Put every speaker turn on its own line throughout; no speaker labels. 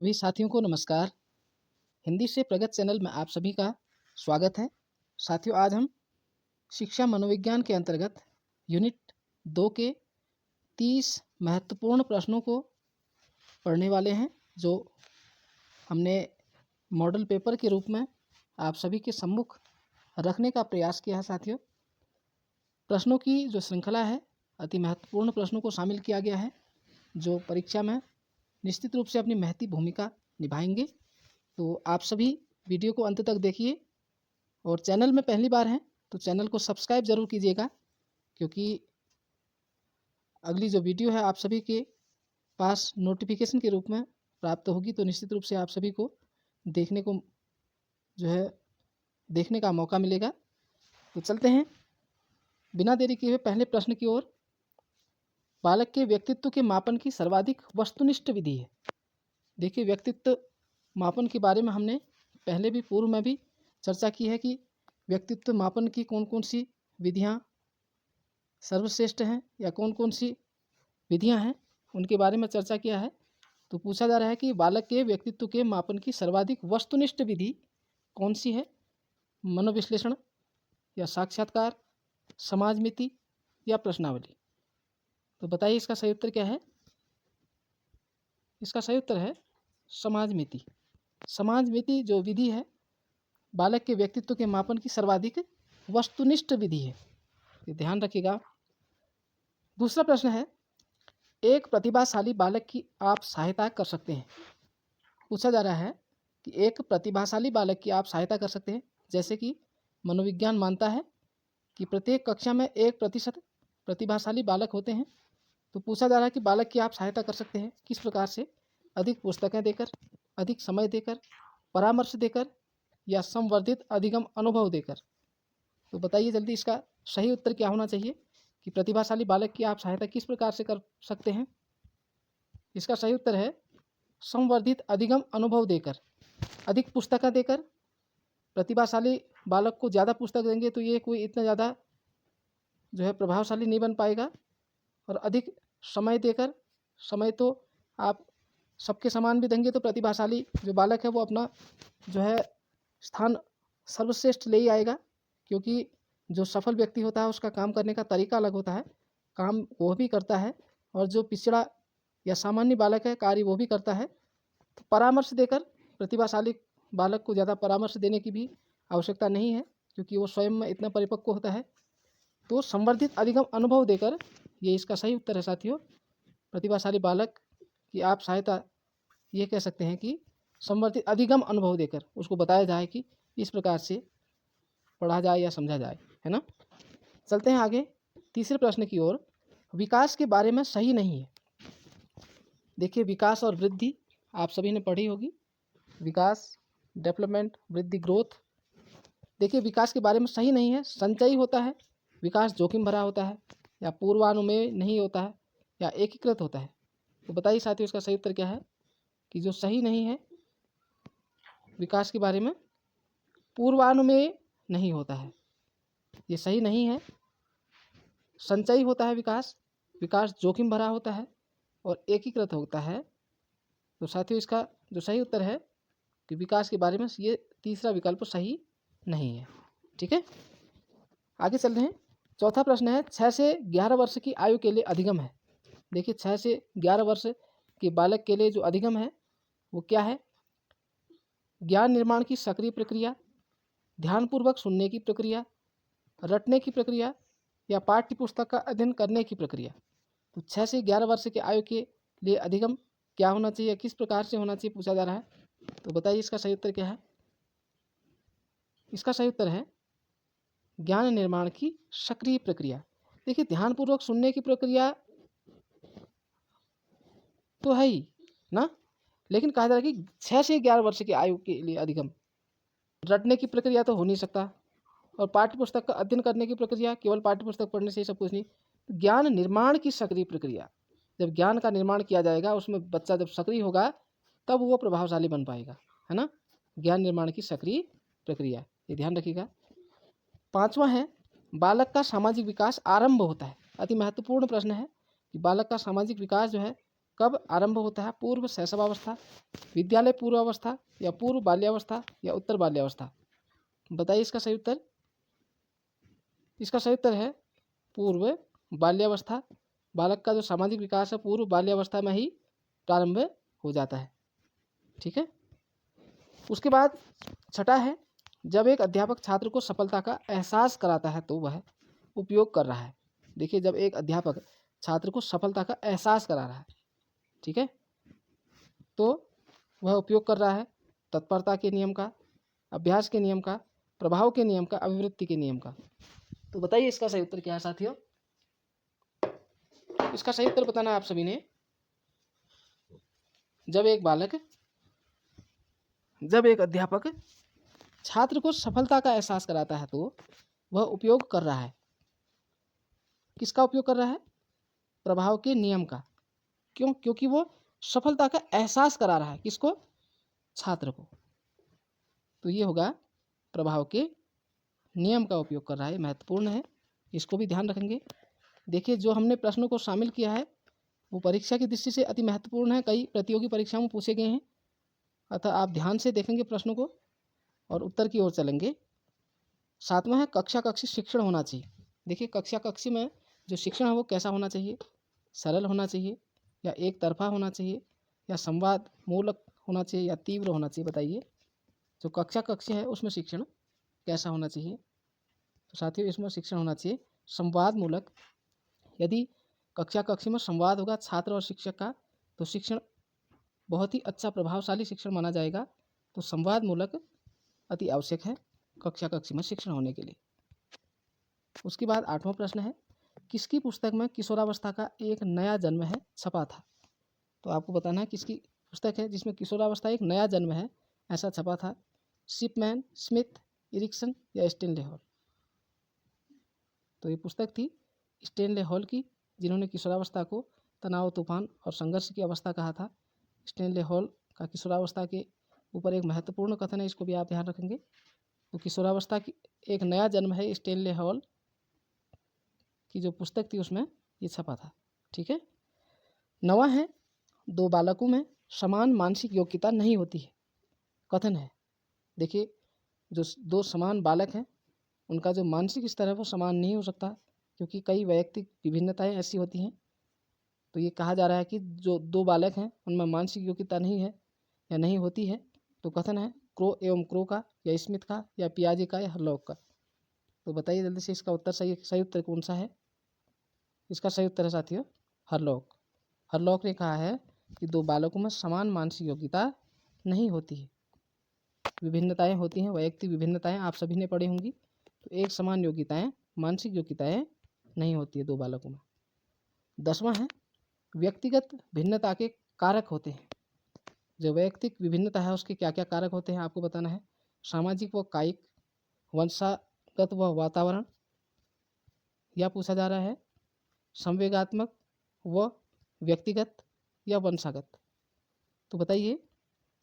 सभी साथियों को नमस्कार। हिंदी से प्रगत चैनल में आप सभी का स्वागत है। साथियों, आज हम शिक्षा मनोविज्ञान के अंतर्गत यूनिट 2 के 30 महत्वपूर्ण प्रश्नों को पढ़ने वाले हैं, जो हमने मॉडल पेपर के रूप में आप सभी के सम्मुख रखने का प्रयास किया है। साथियों, प्रश्नों की जो श्रृंखला है, अति महत्वपूर्ण प्रश्नों को शामिल किया गया है, जो परीक्षा में निश्चित रूप से अपनी महती भूमिका निभाएंगे। तो आप सभी वीडियो को अंत तक देखिए, और चैनल में पहली बार हैं तो चैनल को सब्सक्राइब ज़रूर कीजिएगा, क्योंकि अगली जो वीडियो है आप सभी के पास नोटिफिकेशन के रूप में प्राप्त होगी, तो निश्चित रूप से आप सभी को देखने का मौका मिलेगा। तो चलते हैं बिना देरी किए हुए पहले प्रश्न की ओर। बालक के व्यक्तित्व के मापन की सर्वाधिक वस्तुनिष्ठ विधि है। देखिए, व्यक्तित्व मापन के बारे में हमने पहले भी पूर्व में भी चर्चा की है कि व्यक्तित्व मापन की कौन कौन सी विधियां सर्वश्रेष्ठ हैं या कौन कौन सी विधियां हैं, उनके बारे में चर्चा किया है। तो पूछा जा रहा है कि बालक के व्यक्तित्व के मापन की सर्वाधिक वस्तुनिष्ठ विधि कौन सी है? मनोविश्लेषण या साक्षात्कार, समाजमिति या प्रश्नावली? तो बताइए, इसका सही उत्तर क्या है? इसका सही उत्तर है समाजमिति। समाजमिति जो विधि है, बालक के व्यक्तित्व के मापन की सर्वाधिक वस्तुनिष्ठ विधि है, ये ध्यान रखिएगा। दूसरा प्रश्न है, एक प्रतिभाशाली बालक की आप सहायता कर सकते हैं। पूछा जा रहा है कि एक प्रतिभाशाली बालक की आप सहायता कर सकते हैं, जैसे कि मनोविज्ञान मानता है कि प्रत्येक कक्षा में 1% प्रतिभाशाली बालक होते हैं। तो पूछा जा रहा है कि बालक की आप सहायता कर सकते हैं किस प्रकार से? अधिक पुस्तकें देकर, अधिक समय देकर, परामर्श देकर या संवर्धित अधिगम अनुभव देकर। तो बताइए जल्दी, इसका सही उत्तर क्या होना चाहिए कि प्रतिभाशाली बालक की आप सहायता किस प्रकार से कर सकते हैं? इसका सही उत्तर है संवर्धित अधिगम अनुभव देकर। अधिक पुस्तकें देकर, प्रतिभाशाली बालक को ज़्यादा पुस्तक देंगे तो ये कोई इतना ज़्यादा प्रभावशाली नहीं बन पाएगा। और अधिक समय देकर, समय तो आप सबके समान भी देंगे तो प्रतिभाशाली जो बालक है वो अपना स्थान सर्वश्रेष्ठ ले ही आएगा, क्योंकि जो सफल व्यक्ति होता है उसका काम करने का तरीका अलग होता है। काम वो भी करता है, और जो पिछड़ा या सामान्य बालक है कार्य वो भी करता है। तो परामर्श देकर, प्रतिभाशाली बालक को ज़्यादा परामर्श देने की भी आवश्यकता नहीं है, क्योंकि वो स्वयं में इतना परिपक्व होता है। तो संवर्धित अधिगम अनुभव देकर, ये इसका सही उत्तर है साथियों। प्रतिभाशाली बालक की आप सहायता ये कह सकते हैं कि संवर्धित अधिगम अनुभव देकर उसको बताया जाए कि इस प्रकार से पढ़ा जाए या समझा जाए, है ना। चलते हैं आगे तीसरे प्रश्न की ओर। विकास के बारे में सही नहीं है। देखिए, विकास और वृद्धि आप सभी ने पढ़ी होगी। विकास, डेवलपमेंट, वृद्धि, ग्रोथ। देखिए, विकास के बारे में सही नहीं है। संचयी होता है, विकास जोखिम भरा होता है, या पूर्वानुमेय नहीं होता है, या एकीकृत होता है। तो बताइए साथियों, इसका सही उत्तर क्या है कि जो सही नहीं है विकास के बारे में, पूर्वानुमेय नहीं होता है, ये सही नहीं है। संचयी होता है विकास, विकास जोखिम भरा होता है और एकीकृत होता है। तो साथियों, इसका जो सही उत्तर है कि विकास के बारे में, ये तीसरा विकल्प सही नहीं है। ठीक है, आगे चल रहे हैं। चौथा प्रश्न है, 6 से 11 वर्ष की आयु के लिए अधिगम है। देखिए, 6 से 11 वर्ष के बालक के लिए जो अधिगम है वो क्या है? ज्ञान निर्माण की सक्रिय प्रक्रिया, ध्यानपूर्वक सुनने की प्रक्रिया, रटने की प्रक्रिया, या पाठ्य पुस्तक का अध्ययन करने की प्रक्रिया। तो 6 से 11 वर्ष की आयु के लिए अधिगम क्या होना चाहिए, किस प्रकार से होना चाहिए, पूछा जा रहा है। तो बताइए, इसका सही उत्तर क्या है? इसका सही उत्तर है ज्ञान निर्माण की सक्रिय प्रक्रिया। देखिए, ध्यानपूर्वक सुनने की प्रक्रिया तो है ही ना, लेकिन कहा जा रहा है कि 6 से 11 वर्ष की आयु के लिए अधिगम। रटने की प्रक्रिया तो हो नहीं सकता, और पाठ्य पुस्तक का अध्ययन करने की प्रक्रिया, केवल पाठ्य पुस्तक पढ़ने से ही सब कुछ नहीं। ज्ञान निर्माण की सक्रिय प्रक्रिया, जब ज्ञान का निर्माण किया जाएगा, उसमें बच्चा जब सक्रिय होगा तब वो प्रभावशाली बन पाएगा, है ना। ज्ञान निर्माण की सक्रिय प्रक्रिया, ये ध्यान रखिएगा। पांचवा है, बालक का सामाजिक विकास आरंभ होता है। अति महत्वपूर्ण प्रश्न है कि बालक का सामाजिक विकास जो है कब आरंभ होता है? पूर्व शैशवावस्था, विद्यालय पूर्वावस्था, या पूर्व बाल्यावस्था, या उत्तर बाल्यावस्था? बताइए इसका सही उत्तर। इसका सही उत्तर है पूर्व बाल्यावस्था। बालक का जो सामाजिक विकास है पूर्व बाल्यावस्था में ही प्रारंभ हो जाता है। ठीक है। उसके बाद छठा है, जब एक अध्यापक छात्र को सफलता का एहसास कराता है तो वह उपयोग कर रहा है। देखिए, जब एक अध्यापक छात्र को सफलता का एहसास करा रहा है, ठीक है, तो वह उपयोग कर रहा है तत्परता के नियम का, अभ्यास के नियम का, प्रभाव के नियम का, अभिवृत्ति के नियम का। तो बताइए इसका सही उत्तर क्या है साथियों? इसका सही उत्तर बताना है आप सभी ने। जब एक अध्यापक छात्र को सफलता का एहसास कराता है तो वह उपयोग कर रहा है। किसका उपयोग कर रहा है? प्रभाव के नियम का। क्यों? क्योंकि वो सफलता का एहसास करा रहा है। किसको? छात्र को। तो ये होगा प्रभाव के नियम का उपयोग कर रहा है। महत्वपूर्ण है, इसको भी ध्यान रखेंगे। देखिए, जो हमने प्रश्नों को शामिल किया है वो परीक्षा की दृष्टि से अति महत्वपूर्ण है। कई प्रतियोगी परीक्षाओं में पूछे गए हैं, अतः आप ध्यान से देखेंगे प्रश्नों को और उत्तर की ओर चलेंगे। सातवां है, कक्षा कक्षी शिक्षण होना चाहिए। देखिए, कक्षा कक्षी में जो शिक्षण है वो कैसा होना चाहिए? सरल होना चाहिए, या एक तरफा होना चाहिए, या संवाद मूलक होना चाहिए, या तीव्र होना चाहिए? बताइए, जो कक्षा कक्षी है उसमें शिक्षण कैसा होना चाहिए? तो साथियों, इसमें शिक्षण होना चाहिए संवाद मूलक। यदि कक्षा कक्षी में संवाद होगा छात्र और शिक्षक का तो शिक्षण बहुत ही अच्छा प्रभावशाली शिक्षण माना जाएगा। तो संवाद मूलक अति आवश्यक है कक्षा कक्षी में शिक्षण होने के लिए। उसके बाद आठवां प्रश्न है, किसकी पुस्तक में किशोरावस्था का एक नया जन्म है छपा था? तो आपको बताना है किसकी पुस्तक है जिसमें किशोरावस्था एक नया जन्म है ऐसा छपा था। शिपमैन, स्मिथ, इरिक्सन, या स्टेनले हॉल? तो ये पुस्तक थी स्टेनले हॉल की, जिन्होंने किशोरावस्था को तनाव, तूफान और संघर्ष की अवस्था कहा था। स्टेनले हॉल का किशोरावस्था के ऊपर एक महत्वपूर्ण कथन है, इसको भी आप ध्यान रखेंगे। तो किशोरावस्था की एक नया जन्म है, स्टेनले हॉल की जो पुस्तक थी उसमें ये छपा था। ठीक है। नवा है, दो बालकों में समान मानसिक योग्यता नहीं होती है, कथन है। देखिए, जो दो समान बालक हैं उनका जो मानसिक स्तर है वो समान नहीं हो सकता, क्योंकि कई वैयक्तिक विभिन्नताएं ऐसी होती हैं। तो ये कहा जा रहा है कि जो दो बालक हैं उनमें मानसिक योग्यता नहीं है या नहीं होती है। तो कथन है क्रो एवं क्रो का, या स्मिथ का, या पियाजे का, या हरलॉक का? तो बताइए जल्दी से इसका उत्तर सही उत्तर कौन सा है? इसका सही उत्तर है साथियों हरलॉक। हरलॉक ने कहा है कि दो बालकों में समान मानसिक योग्यता नहीं होती है, विभिन्नताएं होती हैं, वैयक्तिक विभिन्नताएं आप सभी ने पढ़ी होंगी। तो एक समान योग्यताएं, मानसिक योग्यताएं नहीं होती है दो बालकों में। 10वां है, व्यक्तिगत भिन्नता के कारक होते हैं। जो वैयक्तिक विभिन्नता है उसके क्या क्या कारक होते हैं आपको बताना है। सामाजिक व कायिक, वंशागत व वातावरण, या पूछा जा रहा है संवेगात्मक व व्यक्तिगत, या वंशागत? तो बताइए,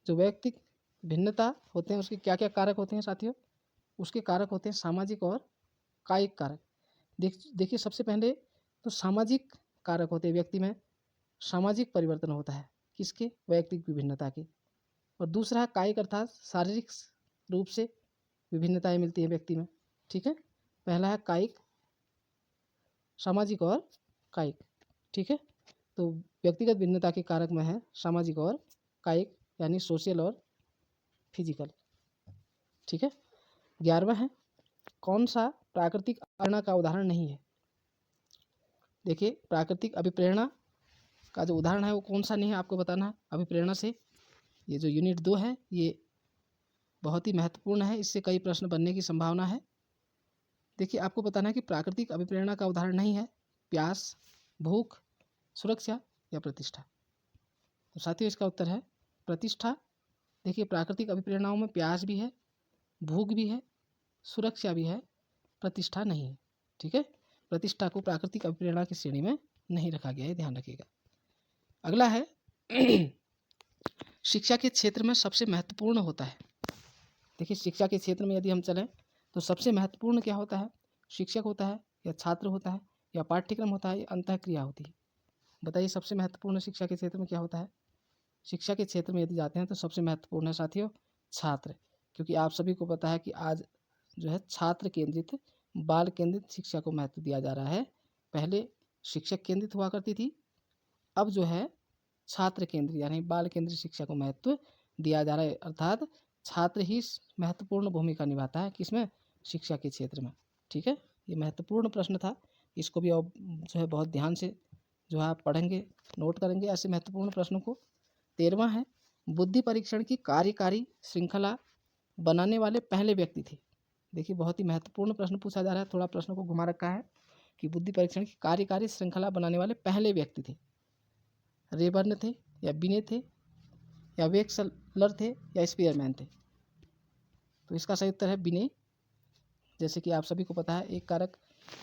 जो वैयक्तिक भिन्नता होते हैं उसके क्या क्या कारक होते हैं साथियों? उसके कारक होते हैं सामाजिक और कायिक कारक। देखिए, सबसे पहले तो सामाजिक कारक होते हैं, व्यक्ति में सामाजिक परिवर्तन होता है किसके? वैयक्तिक विभिन्नता के। और दूसरा है कायिक, अर्थात शारीरिक रूप से विभिन्नताएं मिलती है व्यक्ति में। ठीक है, पहला है कायिक, सामाजिक और कायिक। ठीक है, तो व्यक्तिगत भिन्नता के कारक में है सामाजिक और कायिक, यानी सोशल और फिजिकल। ठीक है। 11वां है, कौन सा प्राकृतिक अभिप्रेरणा का उदाहरण नहीं है? देखिए, प्राकृतिक अभिप्रेरणा का जो उदाहरण है वो कौन सा नहीं है आपको बताना है। अभिप्रेरणा से ये जो यूनिट 2 है ये बहुत ही महत्वपूर्ण है, इससे कई प्रश्न बनने की संभावना है। देखिए, आपको बताना है कि प्राकृतिक अभिप्रेरणा का उदाहरण नहीं है प्यास, भूख, सुरक्षा, या प्रतिष्ठा? तो साथियों, इसका उत्तर है प्रतिष्ठा। देखिए, प्राकृतिक अभिप्रेरणाओं में प्यास भी है, भूख भी है, सुरक्षा भी है, प्रतिष्ठा नहीं है। ठीक है, प्रतिष्ठा को प्राकृतिक अभिप्रेरणा की श्रेणी में नहीं रखा गया है, ध्यान रखिएगा। अगला है शिक्षा के क्षेत्र में सबसे महत्वपूर्ण होता है। देखिए, शिक्षा के क्षेत्र में यदि हम चलें तो सबसे महत्वपूर्ण क्या होता है? शिक्षक होता है, या छात्र होता है, या पाठ्यक्रम होता है, या अंतःक्रिया होती है? बताइए सबसे महत्वपूर्ण शिक्षा के क्षेत्र में क्या होता है? शिक्षा के क्षेत्र में यदि जाते हैं तो सबसे महत्वपूर्ण है साथियों छात्र, क्योंकि आप सभी को पता है कि आज जो है छात्र केंद्रित, बाल केंद्रित शिक्षा को महत्व दिया जा रहा है। पहले शिक्षक केंद्रित हुआ करती थी, अब जो है छात्र केंद्रित यानी बाल केंद्रित शिक्षा को महत्व दिया जा रहा है, अर्थात छात्र ही महत्वपूर्ण भूमिका निभाता है किसमें? शिक्षा के क्षेत्र में। ठीक है, ये महत्वपूर्ण प्रश्न था, इसको भी आप जो है बहुत ध्यान से जो है आप पढ़ेंगे, नोट करेंगे ऐसे महत्वपूर्ण प्रश्नों को। 13वां है, बुद्धि परीक्षण की कार्यकारी श्रृंखला बनाने वाले पहले व्यक्ति थे। देखिए बहुत ही महत्वपूर्ण प्रश्न पूछा जा रहा है, थोड़ा प्रश्न को घुमा रखा है कि बुद्धि परीक्षण की कार्यकारी श्रृंखला बनाने वाले पहले व्यक्ति थे। रेबर्न थे या बिने थे या वेक्सलर थे या स्पीयरमैन थे? तो इसका सही उत्तर है बिने। जैसे कि आप सभी को पता है एक कारक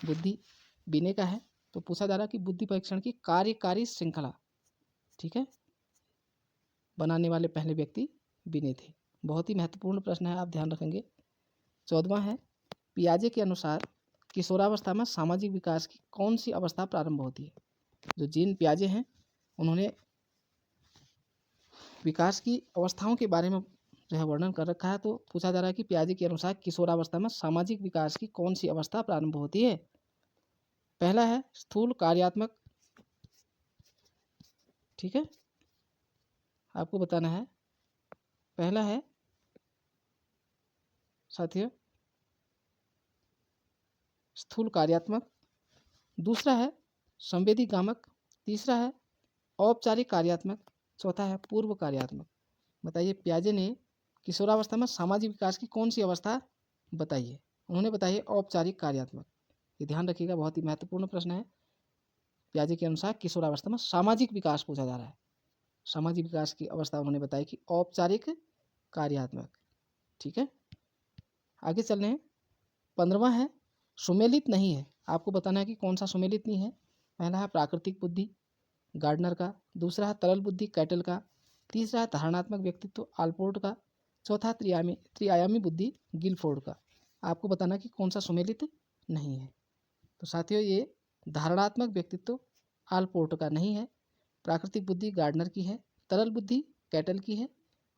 बुद्धि बिने का है, तो पूछा जा रहा है कि बुद्धि परीक्षण की कार्यकारी श्रृंखला, ठीक है, बनाने वाले पहले व्यक्ति बिने थे। बहुत ही महत्वपूर्ण प्रश्न है, आप ध्यान रखेंगे। 14वां है, पियाजे के अनुसार किशोरावस्था में सामाजिक विकास की कौन सी अवस्था प्रारंभ होती है? जो जीन पियाजे हैं उन्होंने विकास की अवस्थाओं के बारे में जो है वर्णन कर रखा है, तो पूछा जा रहा है कि पियाजे के अनुसार किशोरावस्था में सामाजिक विकास की कौन सी अवस्था प्रारंभ होती है? पहला है स्थूल कार्यात्मक, ठीक है, आपको बताना है। पहला है साथियों स्थूल कार्यात्मक, दूसरा है संवेदी गामक, तीसरा है औपचारिक कार्यात्मक, चौथा है पूर्व कार्यात्मक। बताइए पियाजे ने किशोरावस्था में सामाजिक विकास की कौन सी अवस्था बताई है? उन्होंने बताई है औपचारिक कार्यात्मक। ये ध्यान रखिएगा, बहुत ही महत्वपूर्ण प्रश्न है। पियाजे के अनुसार किशोरावस्था में सामाजिक विकास पूछा जा रहा है, सामाजिक विकास की अवस्था उन्होंने बताई कि औपचारिक कार्यात्मक। ठीक है, आगे चल रहे हैं। 15वां है सुमेलित नहीं है, आपको बताना है कि कौन सा सुमेलित नहीं है। पहला है प्राकृतिक बुद्धि गार्डनर का, दूसरा है तरल बुद्धि कैटल का, तीसरा है धारणात्मक व्यक्तित्व आल्पोर्ट का, चौथा त्रिआयामी बुद्धि गिलफोर्ड का। आपको बताना कि कौन सा सुमेलित नहीं है। तो साथियों ये धारणात्मक व्यक्तित्व आल्पोर्ट का नहीं है, प्राकृतिक बुद्धि गार्डनर की है, तरल बुद्धि कैटल की है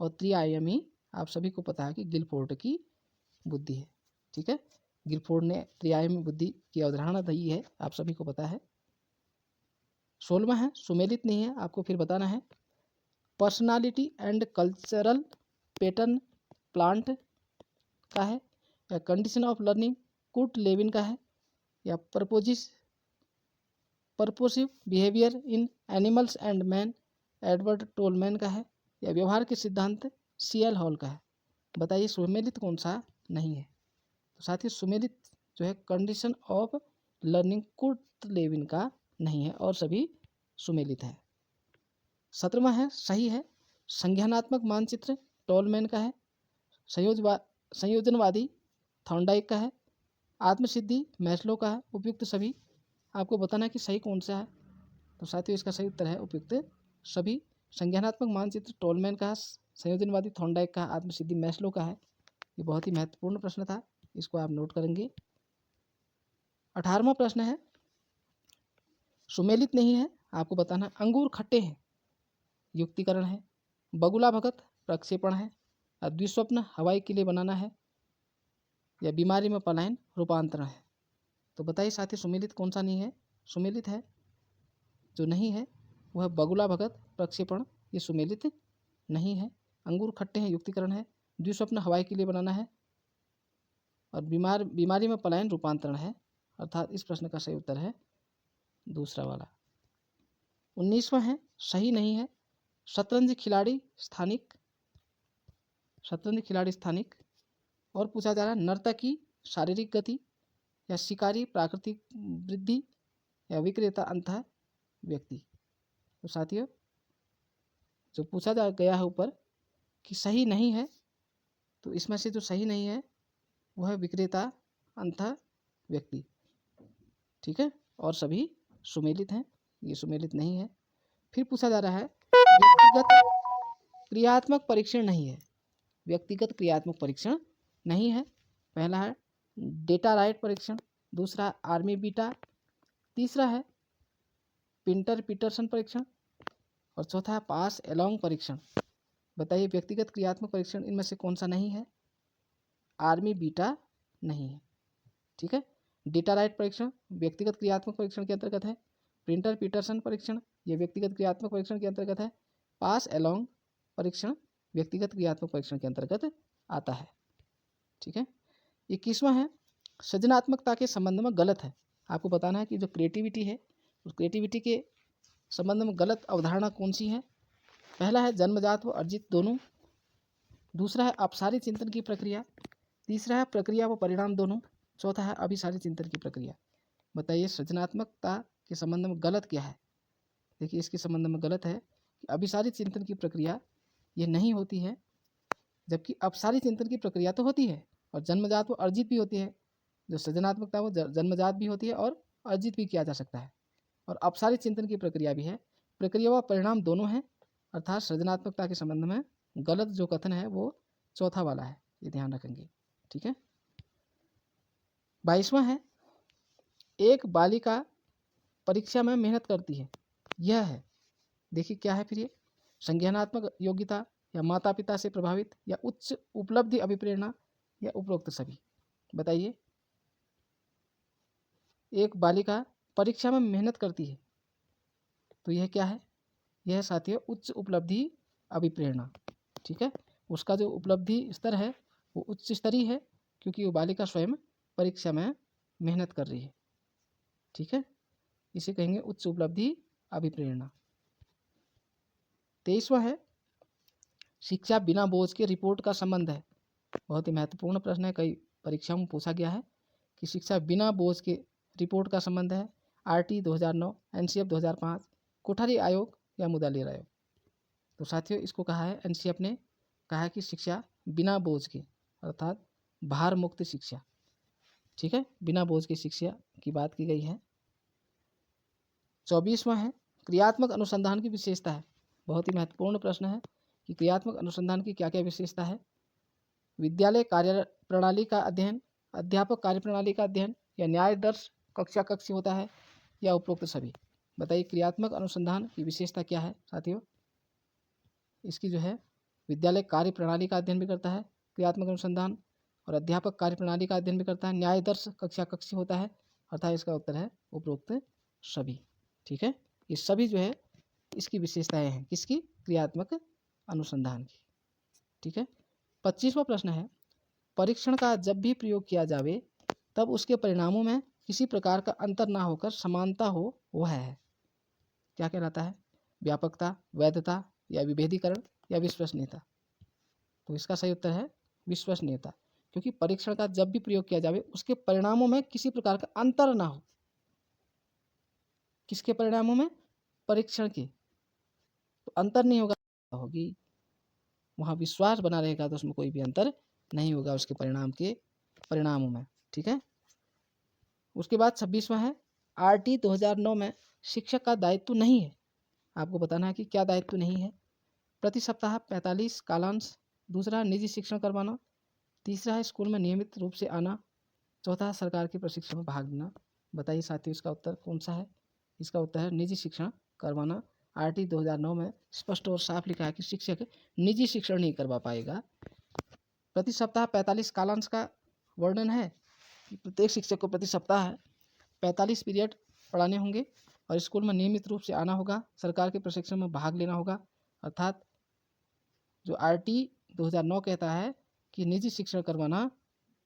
और त्रिआयामी आप सभी को पता है कि गिलफोर्ड की बुद्धि है। ठीक है, गिलफोर्ड ने त्रिआयामी बुद्धि की अवधारणा दी है, आप सभी को पता है। 16वां है सुमेलित नहीं है, आपको फिर बताना है personality and cultural pattern Plant का है या condition of learning Kurt Lewin का है या purposive behaviour in animals and man Edward Tolman का है या व्यवहार के सिद्धांत सीएल हॉल का है। बताइए सुमेलित कौन सा नहीं है? तो साथ ही सुमेलित जो है condition of learning Kurt Lewin का नहीं है और सभी सुमेलित है। 17वां है सही है संज्ञानात्मक मानचित्र टोलमैन का है, संयोजनवादी थॉर्नडाइक का है, आत्मसिद्धि मैस्लो का है। उपयुक्त सभी आपको बताना है कि सही कौन सा है। तो साथियों इसका सही उत्तर है उपयुक्त सभी। संज्ञानात्मक मानचित्र टोलमैन का है, संयोजनवादी थॉर्नडाइक का है, आत्मसिद्धि मैस्लो का है। ये बहुत ही महत्वपूर्ण प्रश्न था, इसको आप नोट करेंगे। 18वां प्रश्न है सुमेलित नहीं है, आपको बताना अंगूर खट्टे हैं युक्तिकरण है, बगुला भगत प्रक्षेपण है, द्विस्वप्न हवाई किले बनाना है या बीमारी में पलायन रूपांतरण है। तो बताइए साथी सुमेलित कौन सा नहीं है? सुमेलित है जो नहीं है वह बगुला भगत प्रक्षेपण, ये सुमेलित नहीं है। अंगूर खट्टे हैं युक्तिकरण है, द्विस्वप्न हवाई किले बनाना है और बीमारी में पलायन रूपांतरण है, अर्थात इस प्रश्न का सही उत्तर है दूसरा वाला। 19वां है सही नहीं है शतरंज खिलाड़ी स्थानिक और पूछा जा रहा है नर्तकी शारीरिक गति या शिकारी प्राकृतिक वृद्धि या विक्रेता अंतः व्यक्ति। तो साथियों जो पूछा जा गया है ऊपर कि सही नहीं है, तो इसमें से जो सही नहीं है वह है विक्रेता अंतः व्यक्ति। ठीक है, और सभी सुमेलित हैं, ये सुमेलित नहीं है। फिर पूछा जा रहा है व्यक्तिगत क्रियात्मक परीक्षण नहीं है, व्यक्तिगत क्रियात्मक परीक्षण नहीं है। पहला है डेटा राइट परीक्षण, दूसरा आर्मी बीटा, तीसरा है पिंटर पीटरसन परीक्षण और चौथा है पास एलोंग परीक्षण। बताइए व्यक्तिगत क्रियात्मक परीक्षण इनमें से कौन सा नहीं है? आर्मी बीटा नहीं है। ठीक है, डेटा राइट परीक्षण व्यक्तिगत क्रियात्मक परीक्षण के अंतर्गत है। प्रिंटर पीटरसन परीक्षण ये व्यक्तिगत क्रियात्मक परीक्षण के अंतर्गत है। पास एलोंग परीक्षण व्यक्तिगत क्रियात्मक परीक्षण के अंतर्गत आता है। ठीक है, 21वां है सृजनात्मकता के संबंध में गलत है। आपको बताना है कि जो क्रिएटिविटी है उस क्रिएटिविटी के संबंध में गलत अवधारणा कौन सी है। पहला है जन्मजात व अर्जित दोनों, दूसरा है अपसारी चिंतन की प्रक्रिया, तीसरा है प्रक्रिया व परिणाम दोनों, चौथा है अभिसारी चिंतन की प्रक्रिया। बताइए सृजनात्मकता के संबंध में गलत क्या है? देखिए इसके संबंध में गलत है कि अभिसारी चिंतन की प्रक्रिया ये नहीं होती है, जबकि अपसारी चिंतन की प्रक्रिया तो होती है और जन्मजात व अर्जित भी होती है। जो सृजनात्मकता वो जन्मजात भी होती है और अर्जित भी किया जा सकता है, और अपसारी चिंतन की प्रक्रिया भी है। प्रक्रिया व परिणाम दोनों हैं, अर्थात सृजनात्मकता के संबंध में गलत जो कथन है वो चौथा वाला है, ये ध्यान रखेंगे। ठीक है, 22वां है एक बालिका परीक्षा में मेहनत करती है। यह है, देखिए क्या है फिर ये संज्ञानात्मक योग्यता या माता पिता से प्रभावित या उच्च उपलब्धि अभिप्रेरणा या उपरोक्त सभी। बताइए एक बालिका परीक्षा में मेहनत करती है तो यह क्या है? यह साथियों उच्च उपलब्धि अभिप्रेरणा। ठीक है, उसका जो उपलब्धि स्तर है वो उच्च स्तरीय है क्योंकि वो बालिका स्वयं परीक्षा में मेहनत कर रही है। ठीक है, इसे कहेंगे उच्च उपलब्धि अभिप्रेरणा। 23वां है शिक्षा बिना बोझ के रिपोर्ट का संबंध है। बहुत ही महत्वपूर्ण प्रश्न है, कई परीक्षाओं में पूछा गया है कि शिक्षा बिना बोझ के रिपोर्ट का संबंध है आरटी 2009, एनसीएफ 2005, कोठारी आयोग या मुदालिर आयोग। तो साथियों इसको कहा है एनसीएफ ने कहा है कि शिक्षा बिना बोझ के अर्थात भार मुक्त शिक्षा। ठीक है, बिना बोझ की शिक्षा की बात की गई है। 24वां है क्रियात्मक अनुसंधान की विशेषता है। बहुत ही महत्वपूर्ण प्रश्न है कि क्रियात्मक अनुसंधान की क्या क्या विशेषता है। विद्यालय कार्य प्रणाली का अध्ययन, अध्यापक कार्य प्रणाली का अध्ययन या न्याय दर्श कक्षा कक्षी होता है या उपरोक्त सभी। बताइए क्रियात्मक अनुसंधान की विशेषता क्या है साथियों? इसकी जो है विद्यालय कार्य प्रणाली का अध्ययन भी करता है क्रियात्मक अनुसंधान, और अध्यापक कार्य प्रणाली का अध्ययन भी करता है, न्याय दर्श कक्षा कक्षी होता है, अर्थात इसका उत्तर है उपरोक्त सभी। ठीक है, ये सभी जो है इसकी विशेषताएं हैं किसकी? क्रियात्मक अनुसंधान की। ठीक है, 25वां प्रश्न है परीक्षण का जब भी प्रयोग किया जावे तब उसके परिणामों में किसी प्रकार का अंतर ना होकर समानता हो, वह है क्या कहलाता है? व्यापकता, वैधता या विभेदीकरण या विश्वसनीयता। तो इसका सही उत्तर है विश्वसनीयता, क्योंकि परीक्षण का जब भी प्रयोग किया जावे उसके परिणामों में किसी प्रकार का अंतर ना हो। किसके परिणामों में? परीक्षण के, तो अंतर नहीं होगा होगी, वहाँ विश्वास बना रहेगा तो उसमें कोई भी अंतर नहीं होगा उसके परिणाम के परिणामों में। ठीक है, उसके बाद 26वां है आरटी 2009 में शिक्षक का दायित्व नहीं है। आपको बताना है कि क्या दायित्व नहीं है। प्रति सप्ताह 45 कालांश, दूसरा निजी शिक्षण करवाना, तीसरा है स्कूल में नियमित रूप से आना, चौथा है सरकार के प्रशिक्षण में भाग लेना। बताइए साथियों इसका उत्तर कौन सा है? इसका उत्तर है निजी शिक्षण करवाना। आरटी 2009 में स्पष्ट और साफ लिखा है कि शिक्षक निजी शिक्षण नहीं करवा पाएगा। प्रति सप्ताह 45 कालांश का वर्णन है कि प्रत्येक शिक्षक को प्रति सप्ताह 45 पीरियड पढ़ाने होंगे और स्कूल में नियमित रूप से आना होगा, सरकार के प्रशिक्षण में भाग लेना होगा। अर्थात जो आरटी 2009 कहता है कि निजी शिक्षण करवाना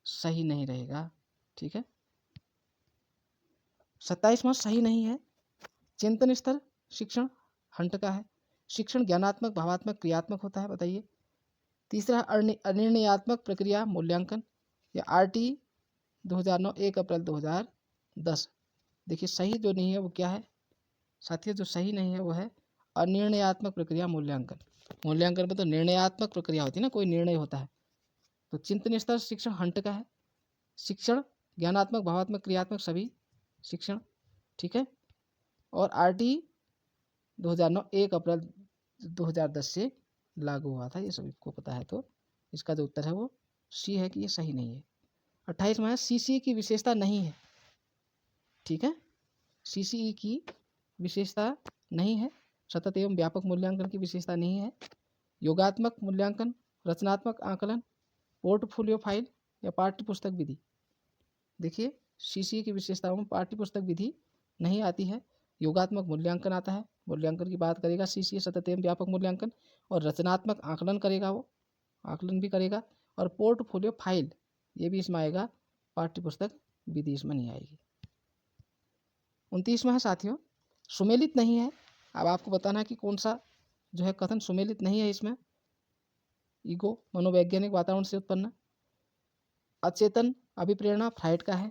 सही नहीं रहेगा। ठीक है, 27वां सही नहीं है चिंतन स्तर शिक्षण हंट का है। शिक्षण ज्ञानात्मक, भावात्मक, क्रियात्मक होता है। बताइए तीसरा अनिर्णयात्मक प्रक्रिया मूल्यांकन या आरटी 2009 1 अप्रैल 2010। देखिए सही जो नहीं है वो क्या है साथियों? जो सही नहीं है वो है अनिर्णयात्मक प्रक्रिया मूल्यांकन। मूल्यांकन में तो निर्णयात्मक प्रक्रिया होती है ना, कोई निर्णय होता है। तो चिंतन स्तर शिक्षण हंट का है। शिक्षण ज्ञानात्मक, भावात्मक, क्रियात्मक सभी शिक्षण। ठीक है, और आरटी 2009 1 अप्रैल 2010 से लागू हुआ था, ये सभी को पता है। तो इसका जो उत्तर है वो सी है कि ये सही नहीं है। 28वां है सीसीई की विशेषता नहीं है। ठीक है, सीसीई की विशेषता नहीं है, सतत एवं व्यापक मूल्यांकन की विशेषता नहीं है, योगात्मक मूल्यांकन, रचनात्मक आकलन, पोर्टफोलियो फाइल या पाठ्य पुस्तक विधि। देखिए सीसीए की विशेषताओं में पाठ्य पुस्तक विधि नहीं आती है, योगात्मक मूल्यांकन आता है, मूल्यांकन की बात करेगा सीसीए सतत एवं व्यापक मूल्यांकन, और रचनात्मक आकलन करेगा, वो आकलन भी करेगा, और पोर्टफोलियो फाइल ये भी इसमें आएगा, पाठ्य पुस्तक विधि इसमें नहीं आएगी। 29वां है साथियों, सुमेलित नहीं है। अब आपको बताना है कि कौन सा जो है कथन सुमेलित नहीं है इसमें। ईगो मनोवैज्ञानिक वातावरण से उत्पन्न, अचेतन अभिप्रेरणा फ्राइड का है,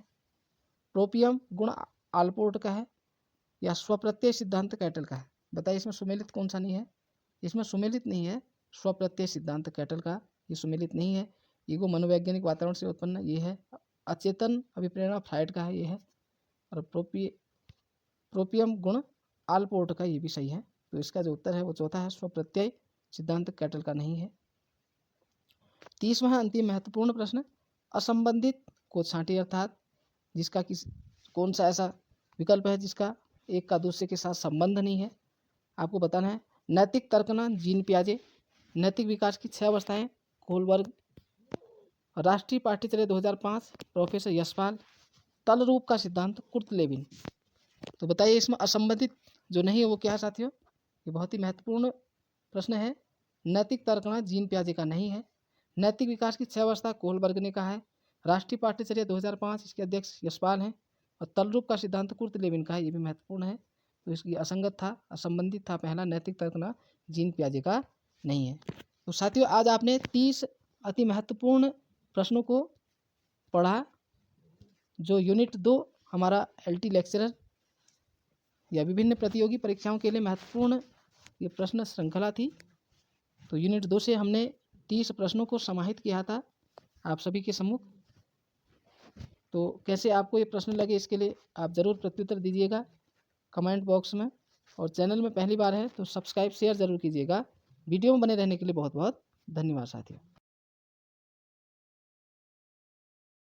प्रोपियम गुण आल्पोर्ट का है, या स्वप्रत्यय सिद्धांत कैटल का है। बताइए इसमें सुमेलित कौन सा नहीं है? इसमें सुमेलित नहीं है स्वप्रत्यय सिद्धांत कैटल का, ये सुमेलित नहीं है। ईगो मनोवैज्ञानिक वातावरण से उत्पन्न ये है, अचेतन अभिप्रेरणा फ्राइड का है ये है, और प्रोपियम गुण आल्पोर्ट का ये भी सही है। तो इसका जो उत्तर है वो चौथा है, स्वप्रत्यय सिद्धांत कैटल का नहीं है। 30वां अंतिम महत्वपूर्ण प्रश्न, असंबंधित को छांटिए, अर्थात जिसका कौन सा ऐसा विकल्प है जिसका एक का दूसरे के साथ संबंध नहीं है। आपको बताना है, नैतिक तर्कना जीन पियाजे, नैतिक विकास की 6 अवस्थाएं कोलबर्ग, राष्ट्रीय पाठ्यचर्या 2005 प्रोफेसर यशपाल, तल रूप का सिद्धांत कुर्ट लेविन। तो बताइए इसमें असंबंधित जो नहीं है वो क्या है साथियों? ये बहुत ही महत्वपूर्ण प्रश्न है। नैतिक तर्कना जीन पियाजे का नहीं है, नैतिक विकास की 6 अवस्था कोलबर्ग ने कहा है, राष्ट्रीय पाठ्यचर्या 2005 इसके अध्यक्ष यशपाल हैं, और तल रूप का सिद्धांत कुर्ट लेविन का है, ये भी महत्वपूर्ण है। तो इसकी असंगत था, असंबंधित था पहला, नैतिक तर्कना जीन पियाजे का नहीं है। तो साथियों आज आपने 30 अति महत्वपूर्ण प्रश्नों को पढ़ा, जो यूनिट 2 हमारा एलटी लेक्चरर या विभिन्न प्रतियोगी परीक्षाओं के लिए महत्वपूर्ण ये प्रश्न श्रृंखला थी। तो यूनिट 2 से हमने 30 प्रश्नों को समाहित किया था आप सभी के सम्मुख। तो कैसे आपको ये प्रश्न लगे इसके लिए आप ज़रूर प्रत्युत्तर दीजिएगा कमेंट बॉक्स में, और चैनल में पहली बार है तो सब्सक्राइब शेयर ज़रूर कीजिएगा। वीडियो में बने रहने के लिए बहुत बहुत धन्यवाद साथियों।